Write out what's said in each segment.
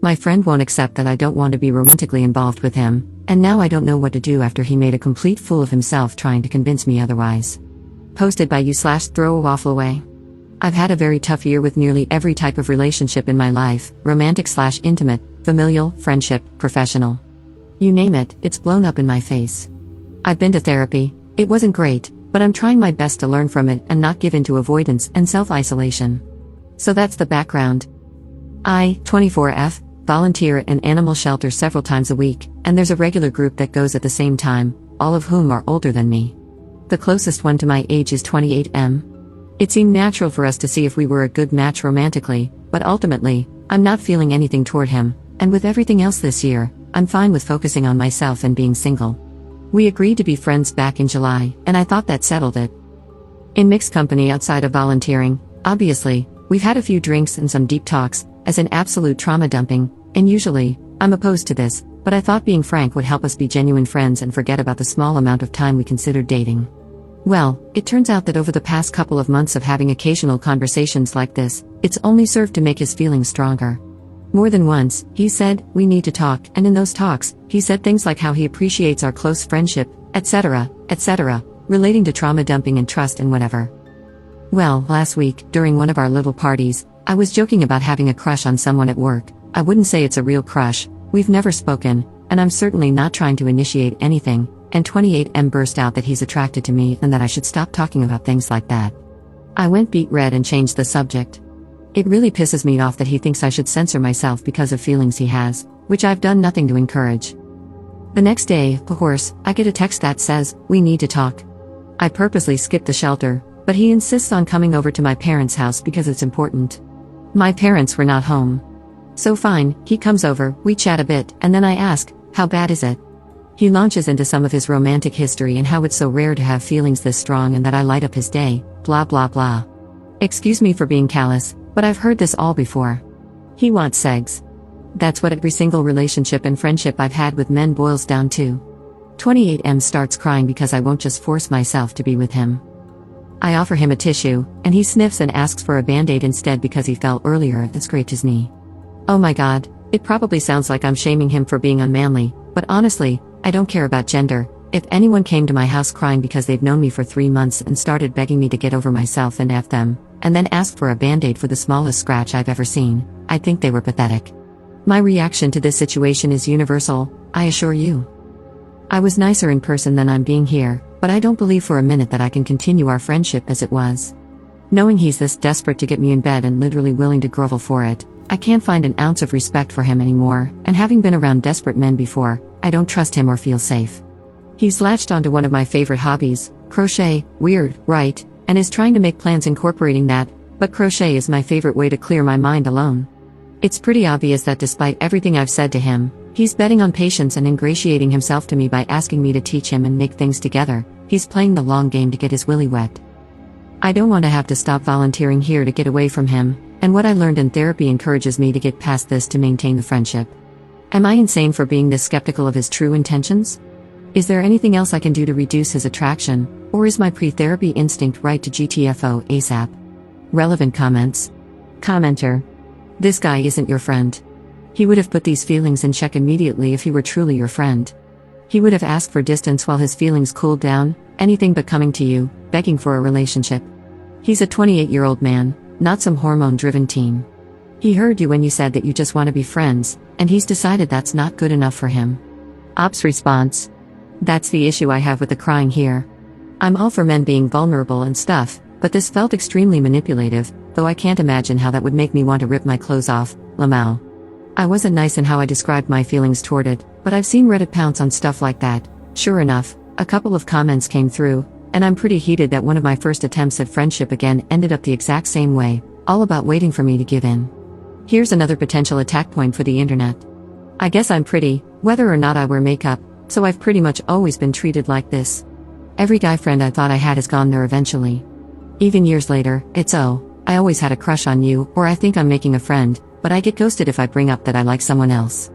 My friend won't accept that I don't want to be romantically involved with him, and now I don't know what to do after he made a complete fool of himself trying to convince me otherwise. Posted by you/throw a waffle away. I've had a very tough year with nearly every type of relationship in my life, romantic/intimate, familial, friendship, professional. You name it, it's blown up in my face. I've been to therapy. It wasn't great, but I'm trying my best to learn from it and not give in to avoidance and self-isolation. So that's the background. I, 24F, volunteer at an animal shelter several times a week, and there's a regular group that goes at the same time, all of whom are older than me. The closest one to my age is 28M. It seemed natural for us to see if we were a good match romantically, but ultimately, I'm not feeling anything toward him, and with everything else this year, I'm fine with focusing on myself and being single. We agreed to be friends back in July, and I thought that settled it. In mixed company outside of volunteering, obviously, we've had a few drinks and some deep talks, as in absolute trauma dumping, and usually, I'm opposed to this, but I thought being frank would help us be genuine friends and forget about the small amount of time we considered dating. Well, it turns out that over the past couple of months of having occasional conversations like this, it's only served to make his feelings stronger. More than once, he said, "We need to talk," and in those talks, he said things like how he appreciates our close friendship, etc., relating to trauma dumping and trust and whatever. Well, last week, during one of our little parties, I was joking about having a crush on someone at work. I wouldn't say it's a real crush, we've never spoken, and I'm certainly not trying to initiate anything, and 28M burst out that he's attracted to me and that I should stop talking about things like that. I went beet red and changed the subject. It really pisses me off that he thinks I should censor myself because of feelings he has, which I've done nothing to encourage. The next day, of course, I get a text that says, "We need to talk." I purposely skipped the shelter, but he insists on coming over to my parents' house because it's important. My parents were not home. So fine, he comes over, we chat a bit, and then I ask, "How bad is it?" He launches into some of his romantic history and how it's so rare to have feelings this strong and that I light up his day, blah blah blah. Excuse me for being callous, but I've heard this all before. He wants sex. That's what every single relationship and friendship I've had with men boils down to. 28M starts crying because I won't just force myself to be with him. I offer him a tissue, and he sniffs and asks for a band-aid instead because he fell earlier and scraped his knee. Oh my god, it probably sounds like I'm shaming him for being unmanly, but honestly, I don't care about gender. If anyone came to my house crying because they've known me for 3 months and started begging me to get over myself and F them, and then asked for a band-aid for the smallest scratch I've ever seen, I'd think they were pathetic. My reaction to this situation is universal, I assure you. I was nicer in person than I'm being here, but I don't believe for a minute that I can continue our friendship as it was. Knowing he's this desperate to get me in bed and literally willing to grovel for it, I can't find an ounce of respect for him anymore, and having been around desperate men before, I don't trust him or feel safe. He's latched onto one of my favorite hobbies, crochet, weird, right, and is trying to make plans incorporating that, but crochet is my favorite way to clear my mind alone. It's pretty obvious that despite everything I've said to him, he's betting on patience and ingratiating himself to me by asking me to teach him and make things together. He's playing the long game to get his willy wet. I don't want to have to stop volunteering here to get away from him, and what I learned in therapy encourages me to get past this to maintain the friendship. Am I insane for being this skeptical of his true intentions? Is there anything else I can do to reduce his attraction, or is my pre-therapy instinct right to GTFO ASAP? Relevant comments. Commenter. This guy isn't your friend. He would have put these feelings in check immediately if he were truly your friend. He would have asked for distance while his feelings cooled down, anything but coming to you, begging for a relationship. He's a 28-year-old man, not some hormone-driven teen. He heard you when you said that you just want to be friends, and he's decided that's not good enough for him. Ops response. That's the issue I have with the crying here. I'm all for men being vulnerable and stuff, but this felt extremely manipulative, though I can't imagine how that would make me want to rip my clothes off, Lamau. I wasn't nice in how I described my feelings toward it, but I've seen Reddit pounce on stuff like that. Sure enough, a couple of comments came through, and I'm pretty heated that one of my first attempts at friendship again ended up the exact same way, all about waiting for me to give in. Here's another potential attack point for the internet. I guess I'm pretty, whether or not I wear makeup, so I've pretty much always been treated like this. Every guy friend I thought I had has gone there eventually. Even years later, it's "Oh, I always had a crush on you," or "I think I'm making a friend, but I get ghosted if I bring up that I like someone else."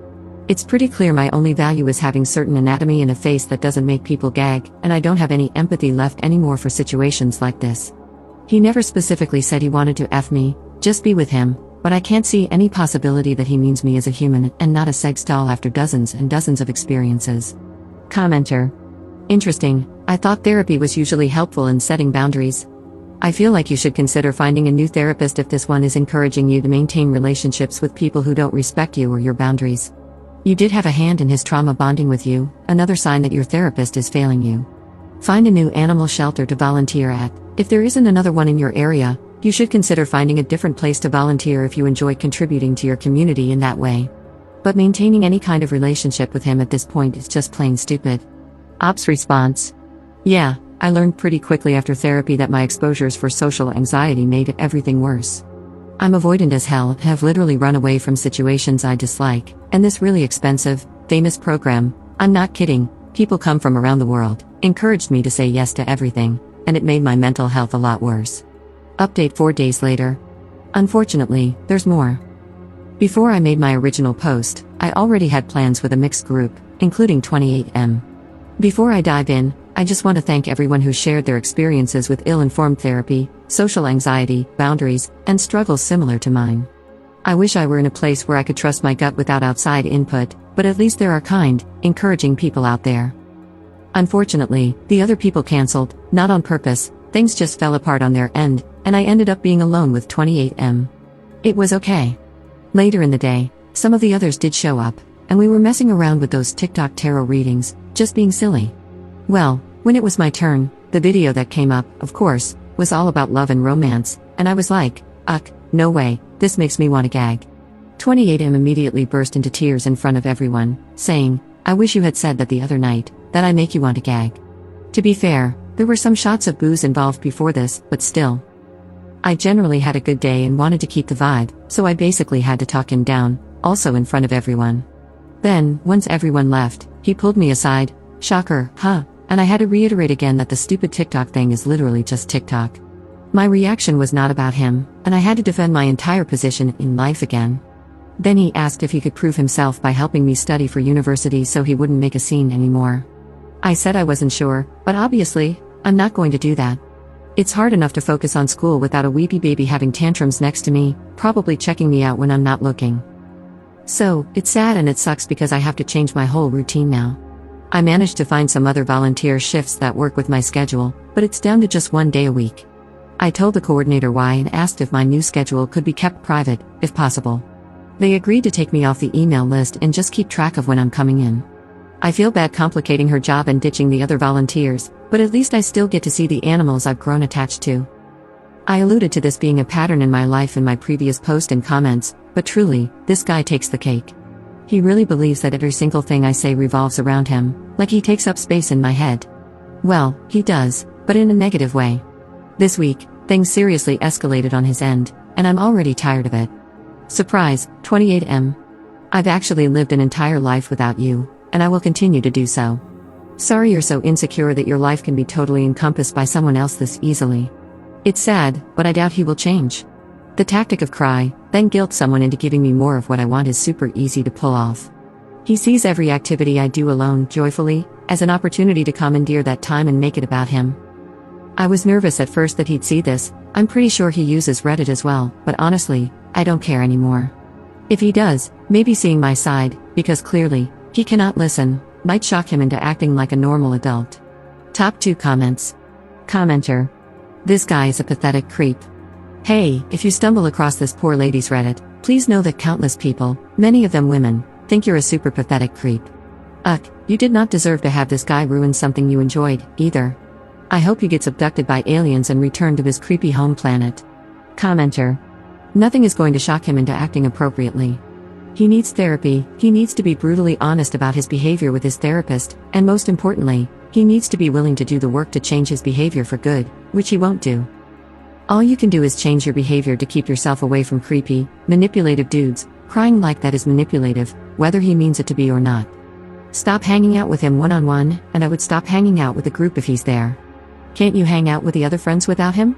It's pretty clear my only value is having certain anatomy and a face that doesn't make people gag, and I don't have any empathy left anymore for situations like this. He never specifically said he wanted to F me, just be with him, but I can't see any possibility that he means me as a human and not a sex doll after dozens and dozens of experiences. Commenter. Interesting, I thought therapy was usually helpful in setting boundaries. I feel like you should consider finding a new therapist if this one is encouraging you to maintain relationships with people who don't respect you or your boundaries. You did have a hand in his trauma bonding with you, another sign that your therapist is failing you. Find a new animal shelter to volunteer at. If there isn't another one in your area, you should consider finding a different place to volunteer if you enjoy contributing to your community in that way. But maintaining any kind of relationship with him at this point is just plain stupid. Ops response. Yeah, I learned pretty quickly after therapy that my exposures for social anxiety made everything worse. I'm avoidant as hell and have literally run away from situations I dislike, and this really expensive, famous program, I'm not kidding, people come from around the world, encouraged me to say yes to everything, and it made my mental health a lot worse. Update 4 days later. Unfortunately, there's more. Before I made my original post, I already had plans with a mixed group, including 28M. Before I dive in, I just want to thank everyone who shared their experiences with ill-informed therapy, social anxiety, boundaries, and struggles similar to mine. I wish I were in a place where I could trust my gut without outside input, but at least there are kind, encouraging people out there. Unfortunately, the other people canceled, not on purpose, things just fell apart on their end, and I ended up being alone with 28M. It was okay. Later in the day, some of the others did show up, and we were messing around with those TikTok tarot readings, just being silly. Well, when it was my turn, the video that came up, of course, was all about love and romance, and I was like, no way, this makes me want to gag. 28M immediately burst into tears in front of everyone, saying, I wish you had said that the other night, that I make you want to gag. To be fair, there were some shots of booze involved before this, but still. I generally had a good day and wanted to keep the vibe, so I basically had to talk him down, also in front of everyone. Then, once everyone left, he pulled me aside, shocker, huh? And I had to reiterate again that the stupid TikTok thing is literally just TikTok. My reaction was not about him, and I had to defend my entire position in life again. Then he asked if he could prove himself by helping me study for university so he wouldn't make a scene anymore. I said I wasn't sure, but obviously, I'm not going to do that. It's hard enough to focus on school without a weepy baby having tantrums next to me, probably checking me out when I'm not looking. So, it's sad and it sucks because I have to change my whole routine now. I managed to find some other volunteer shifts that work with my schedule, but it's down to just 1 day a week. I told the coordinator why and asked if my new schedule could be kept private, if possible. They agreed to take me off the email list and just keep track of when I'm coming in. I feel bad complicating her job and ditching the other volunteers, but at least I still get to see the animals I've grown attached to. I alluded to this being a pattern in my life in my previous post and comments, but truly, this guy takes the cake. He really believes that every single thing I say revolves around him, like he takes up space in my head. Well, he does, but in a negative way. This week, things seriously escalated on his end, and I'm already tired of it. Surprise, 28M. I've actually lived an entire life without you, and I will continue to do so. Sorry you're so insecure that your life can be totally encompassed by someone else this easily. It's sad, but I doubt he will change. The tactic of cry, then guilt someone into giving me more of what I want is super easy to pull off. He sees every activity I do alone, joyfully, as an opportunity to commandeer that time and make it about him. I was nervous at first that he'd see this. I'm pretty sure he uses Reddit as well, but honestly, I don't care anymore. If he does, maybe seeing my side, because clearly, he cannot listen, might shock him into acting like a normal adult. Top 2 comments. Commenter. This guy is a pathetic creep. Hey, if you stumble across this poor lady's Reddit, please know that countless people, many of them women, think you're a super pathetic creep. You did not deserve to have this guy ruin something you enjoyed, either. I hope he gets abducted by aliens and returned to his creepy home planet. Commenter. Nothing is going to shock him into acting appropriately. He needs therapy, he needs to be brutally honest about his behavior with his therapist, and most importantly, he needs to be willing to do the work to change his behavior for good, which he won't do. All you can do is change your behavior to keep yourself away from creepy, manipulative dudes. Crying like that is manipulative, whether he means it to be or not. Stop hanging out with him one-on-one, and I would stop hanging out with the group if he's there. Can't you hang out with the other friends without him?